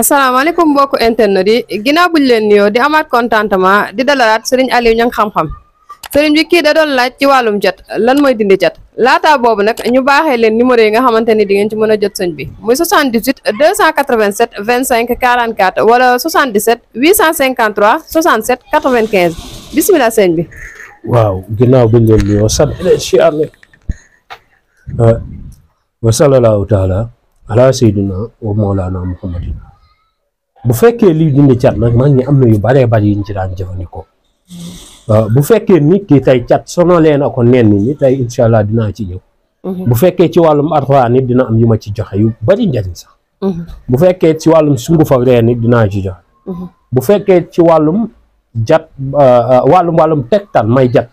asalaamaaleykum mbokku internet yi ginnaaw buñ leen nuyoo di amaat contentement di dalalaat Serigne Aliou Niang xam-xam Serigne bi kii da doon laaj ci wàllum cat lan mooy dindi cat laataa boobu nag ñu baaxee leen numéro yi nga xamante ni di ngeen ci mën a jot sëñ bi muy 78 287 25 44 wala 77 853 67 95 bisimilah sëñ bi. waaw ginnaaw buñ leen nuyoo sant leen si àll wa sallallahu taala ala sayyidina wa mawlana muhammadin bu fekkee liy dindi cat nag man ñi am na yu baree bari yi ñu ci daan jëfandikoo bu fekkee nit ki tey cat sonalee na ko nenn ni tey incha allah dinaa ci ñëw. bu fekkee ci wàllum alxuraan nit dina am yu ma ci joxe yu bari njariñ sax. bu fekkee ci wàllum sunguf ak reen nit dinaa ci joxe. bu fekkee ci wàllum jat wàllum tegtal may jat.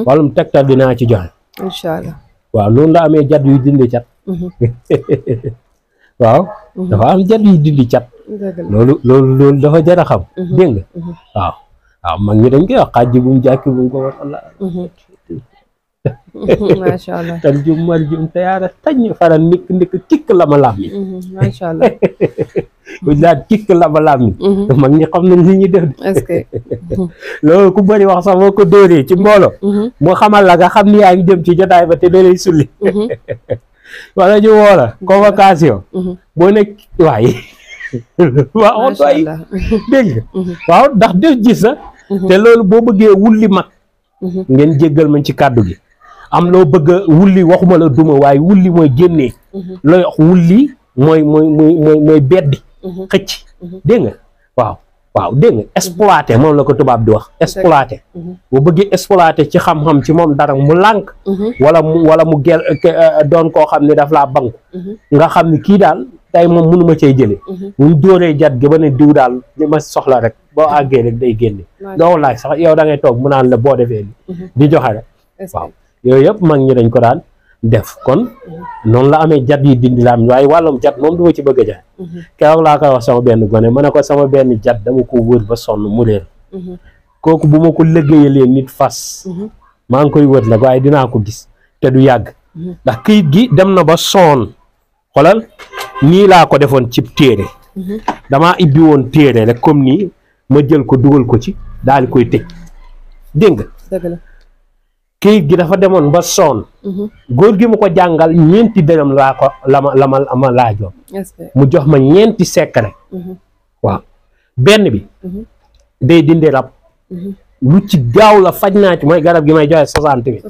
wàllum tegtal dinaa ci joxe. incha allah waaw noonu la amee jat yuy dindi cat. waaw dafa am jat yuy dindi cat. loolu dafa jar a xam. dégg nga waaw. waaw mag ñi dañ koy wax xaaj bu mu jàkki bu mu ko war Allah macha allah tan jum mar jum te yaara tañ fara nikk kikk la ma laam yi macha allah bu daan kikk la ma laam yi mag ñi xam nañ li ñuy def est-ce que loolu ku bëri wax sax boo ko dóoree ci mbooloo mu xamal la nga xam ni yaa ngi jëm ci jotaay ba te da lay sulli wala ñu woo la convocation boo nekk waaye waaw doy dégg waaw ndax def gis sa te loolu boo bëggee wulli mag ngeen jéggal ma ci kàddu gi am loo bëgg a wulli waxuma la duma waaye wulli mooy génnee looy wax wulli mooy beddi xëcc dégg nga waaw dégg nga exploité moom la ko tubaab di wax exploité boo bëggee exploité ci xam-xam ci moom dara mu lànk wala mu gel doon koo xam ne daf laa banku nga xam ne kii daal tey moom mënuma cay jële buñ dóoree jat gi ba ne diw daal li ma soxla rek boo àggee rek day génne doo laaj sax yow da ngay toog mu naan la boo defee li di joxe rek waaw yooyu yëpp mag ñi dañ ko daan def kon noonu la amee jat yi dindi laam waaye wàllum jat moom du ma ci bëgg a jaay keroog laa koy wax sama benn gone ma ne ko sama benn jat dama ko wër ba sonn mu réer kooku bu ma ko liggéeyalee nit fas maa ngi koy wër nag waaye dinaa ko gis te du yàgg ndax këyit gi dem na ba sonn xolal nii laa ko defoon ci téere damaa ibbi woon téere rek comme nii ma jël ko dugal ko ci daal di koy tëj dégg nga këyit gi dafa demoon ba sonn góor gi mu ko jàngal ñeenti dërëm laa ko la ma laajoon mu jox ma ñeenti secret waaw benn bi day dindi rab lu ci gaaw la faj naa ci mooy garab gi may joxe 60 000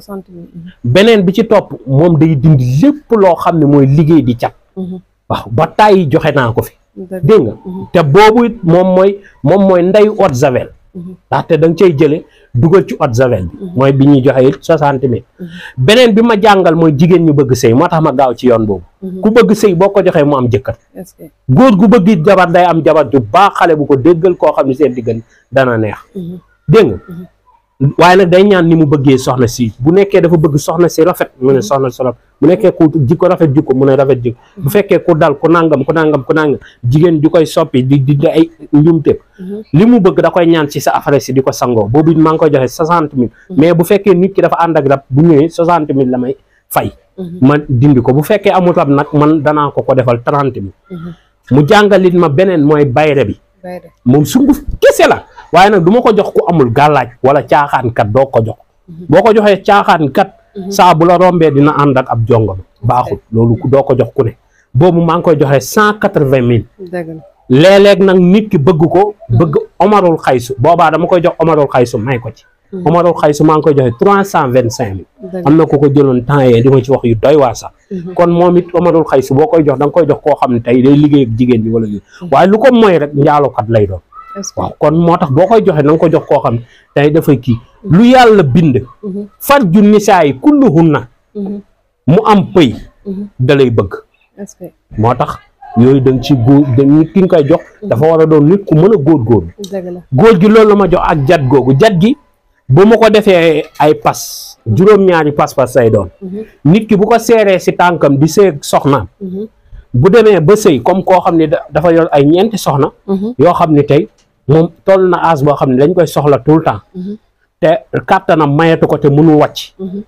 beneen bi ci topp moom day dindi lépp loo xam ne mooy liggéey di cat waaw ba tàyyi joxe naa ko fi dégg nga te boobu it moom mooy ndeyu eau de javel ndaxte da nga cay jële dugal ci eau de javel bi mooy bi ñuy joxe it 60 000 beneen bi ma jàngal mooy jigéen ñu bëgg sëy moo tax ma gaaw ci yoon boobu ku bëgg sëy boo ko joxee mu am jëkkër góor gu bëgg jabar day am jabar ju baax xale bu ko déggal koo xam ne seen diggante dana neex dégg nga waaye nag day ñaan ni mu bëggee soxna si bu nekkee dafa bëgg soxna si rafet mu ne soxna si rafet bu nekkee ku jikko rafet jikko mu ne rafet jikko bu fekkee ku dal ku nangam jigéen ju koy soppi di ay njumte li mu bëgg da koy ñaan ci sa affaire si di ko sangoo boobu maa ngi koy joxe 60 000 mais bu fekkee nit ki dafa ànd ak rab bu ñëwee 60 000 la may fay ma dindi ko bu fekkee amul rab nag man danaa ko defal 30 000 mu jàngalit ma beneen mooy bayre bi moom sunguf kese la waaye nag du ma ko jox ku amul gàllaaj wala caaxaankat doo ko jox boo ko joxee caaxaankat saa bu la rombee dina ànd ak ab jongoma baaxul loolu doo ko jox ku ne boobu maa ngi koy joxe 180 000 léeg-léeg nag nit ki bëgg ko bëgg omarul xaysu boobaa dama koy jox omarul xaysu may ko ci omarul xaysu maa ngi koy joxe 325 000 am na ko jëloon temps yee di ma ci wax yu doy waa sax kon moom it omarul xaysu boo koy jox da nga koy jox koo xam ne tey day liggéey ak jigéen bi wala yu waaye lu ko mooy rek njaalokat lay doon waaw kon moo tax boo koy joxe na nga ko jox koo xam ne tey dafay kii lu yàlla bind farju nisaa yi kulluhunna mu am pëy da lay bëgg moo tax yooyu da nga ci góor nit ki nga koy jox dafa war a doon nit ku mën a góor gi loolu la ma jox ak jat googu jat gi bu ma ko defee ay pas juróom-ñaari pas say doon nit ki bu ko seeree si tànkam di sëy soxnaam bu demee ba sëy comme koo xam ne dafa yor ay ñeenti soxna yoo xam ne tey moom toll na âge boo xam ne dañ koy soxla tout le temps te kàttanam mayetu ko te mënul wàcc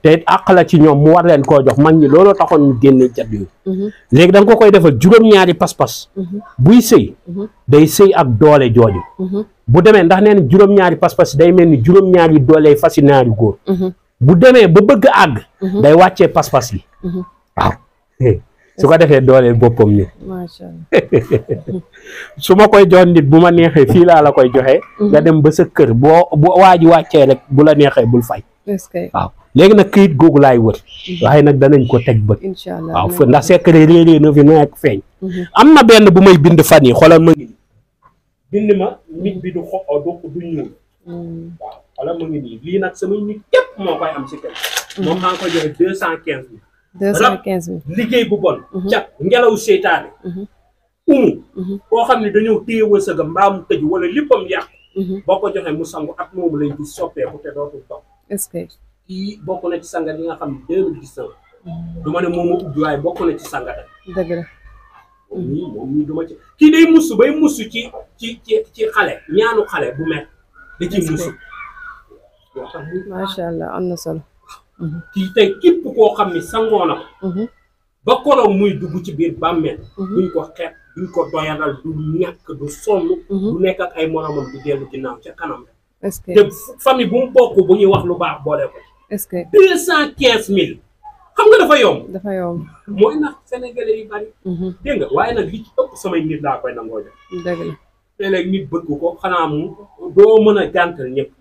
te it àq la ci ñoom mu war leen koo jox mag ñi looloo taxoon ñu génne cat yooyu léegi da nga ko koy defal juróom-ñaari pas-pas buy sëy day sëy ak doole jooju bu demee ndax nee na juróom-ñaari pas-pas day mel ni juróom-ñaari doole fasi naari góor bu demee ba bëgg àgg day wàccee pas-pas yi waaw su ko defee dooleel boppam ni macha allah su ma koy jox nit bu ma neexee fii laa la koy joxe nga dem ba sa kër boo waa ji wàccee rek bu la neexee bul fay est-ce que waaw léegi nag këyit googu laay wër waaye nag danañ ko teg bët incha allah waaw fa ndax secret réerée na fi nekk feeñ am na benn bu may bind fan yi xoolal ma ngi nii bind ma nit bi du du ñuul waaw xoolal ma ngi nii lii nag samay nit képp moo koy am si kër moom maa ngi koy joxe 215 215 000 liggéey bu bon cat ngelaw seytaane koo xam ne dañoo téye wërsëgam mbaa mu tëj wala léppam yàq boo ko joxee mu sangu at moomu lay gis soppeeku te dootul topp est-ce que kii bokk na ci sangat yi nga xam ne 2019 du ma ne moom a ubbi waaye bokk na ci sangat dëgg la moom mii du ma ci kii day musu bay musu ci xale ñaanu xale bu met da ci musu yoo xam macha allah am na solo kii tey képp koo xam ne sangoo na ko ba koroom muy dugg ci biir bàmmeel duñ ko xeet duñ ko doyadal du ñàkk du sonn du nekk ak ay moromam di dellu ginnaaw ca kanam est-ce que te famille bu mu bokk bu ñuy wax lu baax boole ko est-ce que 215 000 xam nga dafa yomb dafa yomb mooy nag sénégalais yi bari dégg nga waaye nag li ci ëpp samay nit laa koy nangoo jox dëgg la léeg-léeg nit bëgg ko xanaa mu doo mën a gàntal ñëpp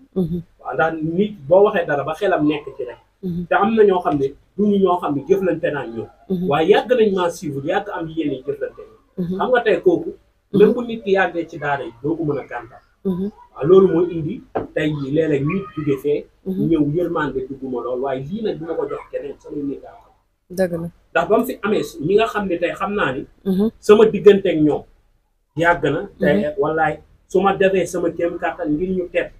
waaw ndax nit boo waxee dara ba xelam nekk ci rek te am na ñoo xam ne duñu ñoo xam ne jëflante naa ñoom waaye yàgg nañ maa suivre yàgg am yéene jëflante ñoom xam nga tey kooku même bu nit ki yàggee ci daara yi doo ko mën a gàntal waaw loolu mooy indi tey jii léeg-léeg nit jóge fee ñëw yërmande dugguma lool waaye lii nag dina ko jox keneen samay nit daa ko dëgg la ndax ba mu fi amee ñi nga xam ne tey xam naa ni sama digganteeg ñoom yàgg na te wallaay su ma defee sama kéem kàttan ngir ñu tedd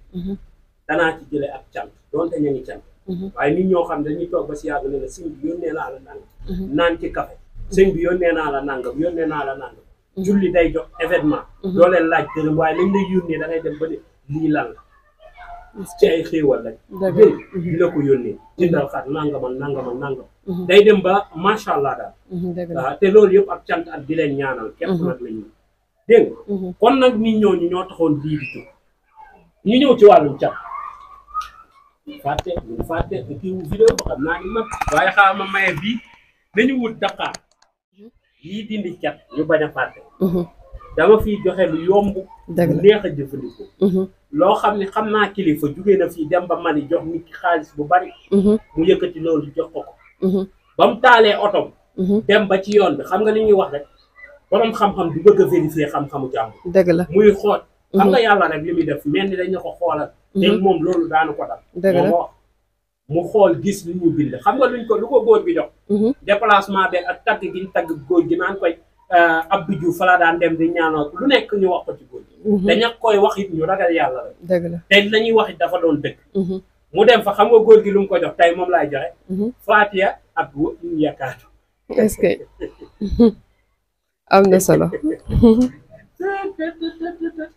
danaa ci jële ak cant doonte ña ngi cant waaye nit ñoo xam ne dañuy toog ba si yàgg ne la sëñ bi yónnee naa la nangam naan ci café sëñ bi yónnee naa la nangam yónnee naa la nangam julli day jox événement doo leen laaj dërëm waaye lañ lay yónnee da ngay dem ba ne lii lan la ci ay xéewal lañ di la ko yónnee jëndal xar nangamal nangamal nangam day dem ba macha allah daal waaw te loolu yëpp ak cant ak di leen ñaanal képp nag la ñu dégg nga kon nag nit ñooñu ñoo taxoon lii di jóg ñu ñëw ci wàllum cat fàtte kii vidéo ba xam naa ni mag waaye xaaral ma maye bii nañu wut Dakar yii dindi cat ñu bañ a fàtte dama fiy joxe lu yomb neex a jëfandikoo loo xam ne xam naa kilifa jugee na fii dem ba Mali jox nit ki xaalis bu bari mu yëkkati loolu jox ko ba mu taalee otom dem ba ci yoon bi xam nga li ñuy wax rek borom xam-xam du bëgg a vérifier xam-xamu jàmbur dëgg la muy xool xam nga yàlla rek li muy def mel ni dañu ko xoolal te moom loolu daanu ko dal moom wax mu xool gis lu ñu bind xam nga luñ ko lu ko góor gi jox déplacement beeg ak tagg gi ñu tagg góor gi naan koy Abdou Diouf fa la daan dem di ñaanal lu nekk ñu wax ko ci góor gi daña koy wax it ñu ragal yàlla rek dëgg la te lañuy wax it dafa doon dëgg mu dem fa xam nga góor gi lu mu ko jox tey moom laay joxe Faatiya ak wa in yakaatu est-ce que am na solo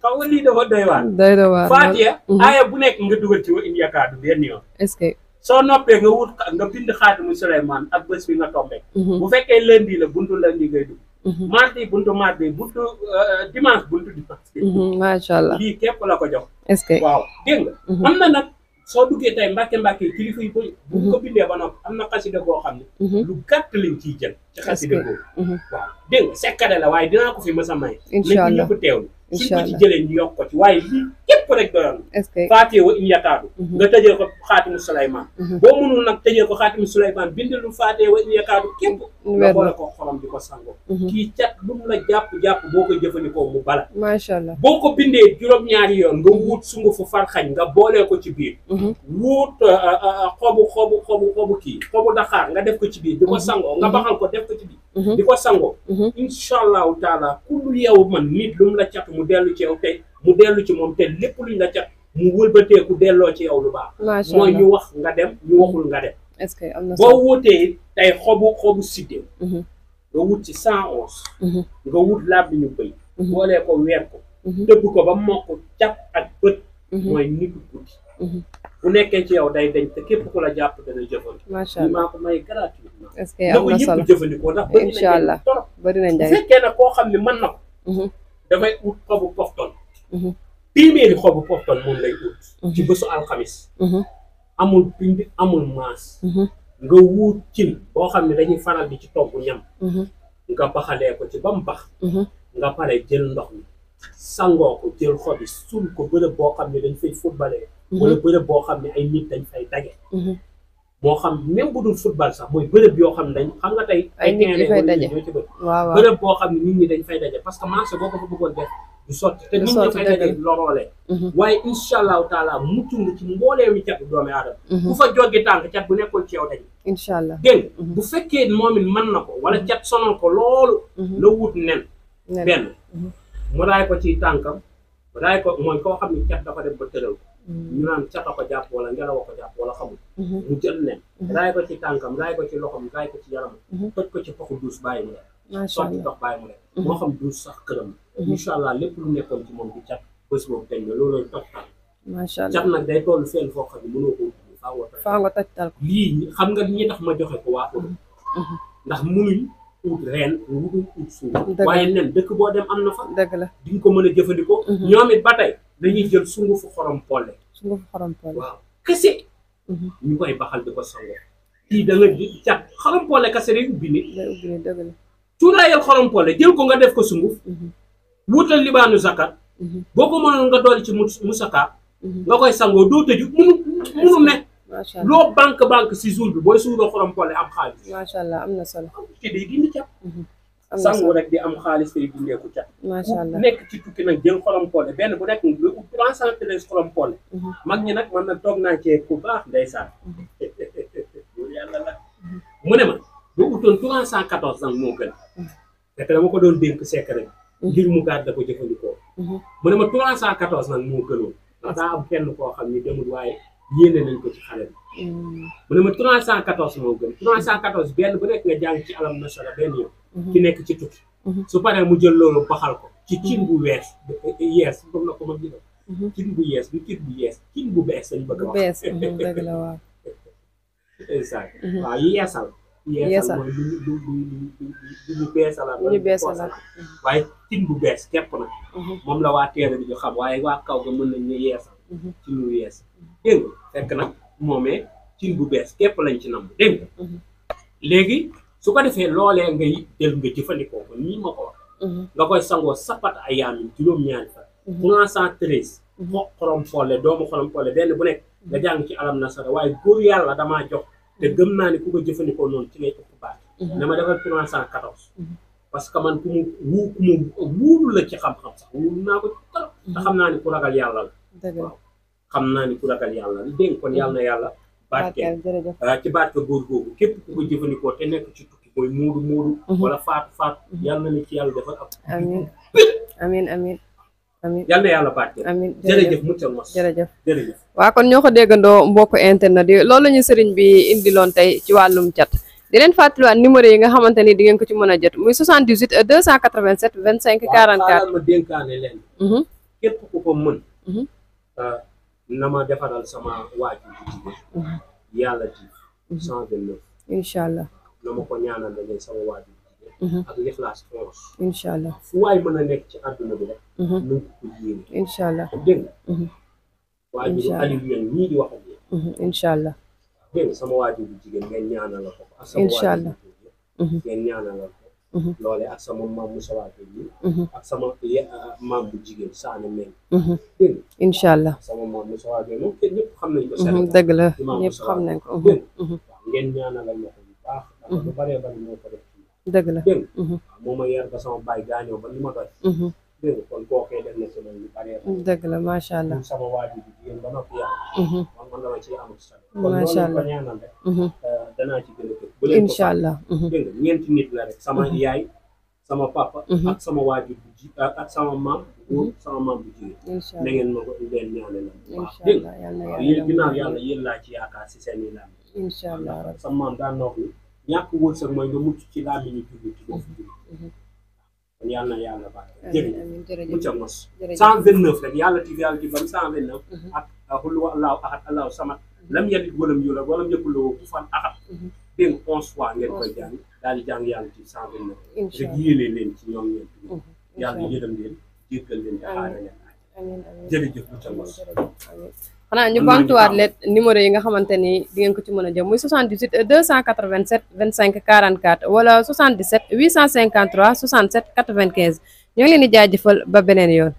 xaw nga lii dafa doy waar doy na waar Faatiya aaya bu nekk nga dugal ci wa in yakaatu benn yoon est-ce que soo noppee nga wut nga bind xaatimu Suleymaan ak bés bi nga tombé bu fekkee lundi la buntu lundi ngay dugg mardi buntu mardi buntu dimanche buntu dimanche macha allah lii képp la ko jox est-ce que waaw dégg nga am na nag soo duggee tey mbàkke kilifa yi bëri bu ko bindee ba noppi am na xasida goo xam ne lu gàtt lañ ciy jël ci xasida boobu waaw dégg nga sekkare la waaye dinaa ko fi mës a may incha allah nañ ko ñëpp teewlu suñ ko ci jëlee ñu yokk ko ci waaye lii képp rek doyoon est-ce que Faatiha wa in yakaadu nga tëjee ko xaatimu Suleymaan boo mënul nag tëjee ko xaatimu Suleymaan bindal Faatiha wa in yakaadu képp nga boole ko xorom di ko sangoo kii cat lu mu la jàpp boo ko jëfandikoo mu bala macha allah boo ko bindee juróom-ñaari yoon nga wuut sungufu farxañ nga boolee ko ci biir wuut xobu kii xobu daxaar nga def ko ci biir di ko sangoo nga baxal ko def ko ci biir di ko sangoo incha allahu taala kullu yow man nit lu mu la cat mu dellu ci yow te mu dellu ci moom te lépp luñ la cat mu wëlbateeku delloo ci yow lu baax mooy ñu wax nga dem ñu waxul nga dem est-ce que am na boo wutee tey xobu siddéew nga wut ci 111 nga wut laab bi ñu bëy boolee ko weer ko tëbb ko ba mokk cap ak bët mooy nitu guddi bu nekkee ci yow day dañ te képp ku la jàpp dana jëfandikoo. macha lii allah maa ko may gratuitement. est-ce que am na solo ñëpp jëfandikoo ndax bëri incha allah na torop. bëri na bu njariñ. fekkee nag koo xam ne mën na ko. dafay ut xobu pofton. téeméeri xobu pofton moom lay ut. ci bésu alxamis. amul bind amul maas. nga wuut cin boo xam ne dañuy faral di ci togg ñam. nga baxalee ko ci ba mu bax. nga pare jël ndox mi sangoo ko jël xobi suul ko bërëb boo xam ne dañ fay footballé. wala bërëb boo xam ne ay nit dañ fay daje. moo xam même bu dul football sax mooy bërëb yoo xam ne dañ xam nga tey. ay nit ñi fay daje ñoo ci bëri. waaw bërëb boo xam ne nit ñi dañ fay daje parce que marché boo ko fa bëggoon def du sotti. te nit ñi fay daje loroolee. waaye incha allahu taala mucc nga ci mboolee mi cat doomi aadama. ku fa joggi tànk cat bu nekkoon ci yow daje. incha allah dégg bu fekkee moom it mën na ko wala cat sonal ko loolu. la wut nen. benn mu raay ko ci tànkam raay ko mooy koo xam ne cat dafa dem ba tëral ko. ñu naan cata ko jàpp wala ngelaw ko jàpp wala xamul. mu jël nen. raay ko ci tànkam raay ko ci loxom raay ko ci yaramam. toj ko ci paxu duus bàyyi mu dem. macha allah sotti ndox bàyyi mu dem. moo xam duus sax këram. incha allah lépp lu nekkoon ci moom di cat bés boobu dañ ne loolooy tojtal. macha allah cat nag day toll fenn foo xam ne mënoo ko faa nga tojtal ko. lii xam nga ñi tax ma joxe ko waa Europe. ndax munuñ ut reen wutuñ ut suuf. waaye nen dëkk boo dem am na fa. dëgg la di nga ko mën a jëfandikoo. ñoom it ba tey dañuy jël sungufu xorom polle. sungufu xorom polle waaw kese. ñu koy baxal di ko sangoo. kii da nga cat xorom polle kese day ubbi nit. day ubbi nit dëgg la. cuuraayal xorom polle jël ko nga def ko sunguf. wuutal libaanu zakat. boo ko mënoon nga dool ci musaka. nga koy sangoo doo tëju munu ne. macha allah loo banque si jour bi booy suuroo xorom polle am xaalis. macha allah am na solo. ci day dindi cat. am na sangu solo rek di am xaalis tey dindeeku cat. macha allah nekk ci tukki nag jël xorom polle benn bu nekk nga ut 313 xorom polle. mag ñi nag man nag toog naa cee ku baax ndeysaan. yàlla la mu ne ma boo utoon 314 nag moo gën. fekk dama ko doon dénk secret ngir mu gàdda ko jëfandikoo. mu ne ma 314 nag moo gënoon. ndax daa am kenn koo xam ni demul waaye yéene nañ ko ci xale bi. mu ne ma 314 moo gën 314 benn bu nekk nga jàng ci alam nasara benn yoon. ki nekk ci tukki. su paree mu jël loolu baxal ko. ci cin bu yees comme na ko ma gis. cin bu yees bu cin bu yees cin bu bees lañ bëgg a wax. bu bees dëgg la waaw. exact waaw yeesal. yeesal mooy lu beesalaat. lu beesalaat waaye cin bu bees képp nag. moom la waa teere bi ñu xam waaye waa kaw ga mën nañ ne yeesal. ci lu yees dégg nga fekk nag moomee cin bu bees képp lañ ci nam dégg nga léegi su ko defee loolee ngay jël nga jëfandikoo ko nii ma ko wax nga koy sangoo sapat ay yaamin juróom-ñaari fan 313 xorom polle doomu xorom polle benn bu nekk nga jàng ci alam nasara waaye góor yàlla damaa jox te gëm naa ne ku ko jëfandikoo noonu ci ngay ëpp baat dama defal 314 parce que man ku mu wuulu la ci xam-xam sax wuulu naa ko trop te xam naa ni ku ragal yàlla la waaw xam naa ni ku ragal yàlla la dégg kon yàlla na yàlla barkeel ci barke góor googu képp ku ko jëfandikoo te nekk ci tukki mooy muudu wala faatu yàlla na ni ci yàlla defal ab amiin yàlla na yàlla barkeel amiin jërëjëf muccal mos jërëjëf waaw kon ñoo ko déggandoo mbokk internet yi loolu la ñu sëriñ bi indiloon tey ci wàllum cat di leen fàttaliwaat numéro yi nga xamante ni di ngeen ko ci mën a jot muy 78 287 25 44 ma dénkaane leen képp ku ko mën na ma defaral sama waajur bu jigéen yàlla ji 129 incha allah na ma ko ñaanal la leen sama waajur bu jigéen ak l'Ikhlas France incha allah fu waay mën a nekk ci àdduna bi rek nañ ko yéene incha allah dégg nga waajur Aliou Niang ñii di wax ak yéen incha allah dégg nga sama waajur bu jigéen ngeen ñaanal la ko ak sama incha allah ngeen ñaanal la ko loole ak sama maam Moussa Wade yi ak sama maam bu jigéen Saane Meng dégg nga incha allah sama maam Moussa Wade moom kenn ñëpp xam nañ ko dëgg la ñëpp xam nañ ko waaw ngeen ñaanalal ma ko bu baax ndax lu baree bari moo ko def dëgg la dégg nga waaw moo ma yar ba sama baay gaañoo ba ni ma doy dégg nga kon kookee def na ci man lu baree bari dëgg la macha allah sama waajur bu jigéen ba noppi yàlla man dama ci amul sa kon macha loolu ko allah ñaanal rek danaa ci gën a bu leen ko incha allah dégg nga ñeenti nit la rek sama yaay sama papa ak sama waajur bu ji ak sama maam bu góor sama maam bu jigéen incha na allah ngeen ma ko leen ñaanal la bu baax incha dégg allah nga yal na waaw yàlla yéen ginnaaw yàlla yéen laa ci yaakaar si seen i laam incha allah rabbi sama maam daan na wax ni ñàkk wërsëg mooy nga mucc ci laam yi ñu julli ci def julli kon yàlla na yàlla baax amiin jërëjëf mucca mos jërëjëf 129 rek yàlla ti bam 129 ak xul wa allahu ahad allahu samad lam yalid walam yulad walam yakul lahu kufuwan ahad dégg nga 11 fois ngeen koy jàng daal di jàng yàlla ti 129 rek yéene leen ci ñoom ñeent yàlla yërëm leen jéggal leen te xaare leen amiin jërëjëf mucca mos xanaa ñu bantuwaat leen numéro yi nga xamante ni di ngeen ko ci mën a jëm muy 78 287 25 44 wala 77 853 67 95 ñoo ngi leen di jaajëfal ba beneen yoon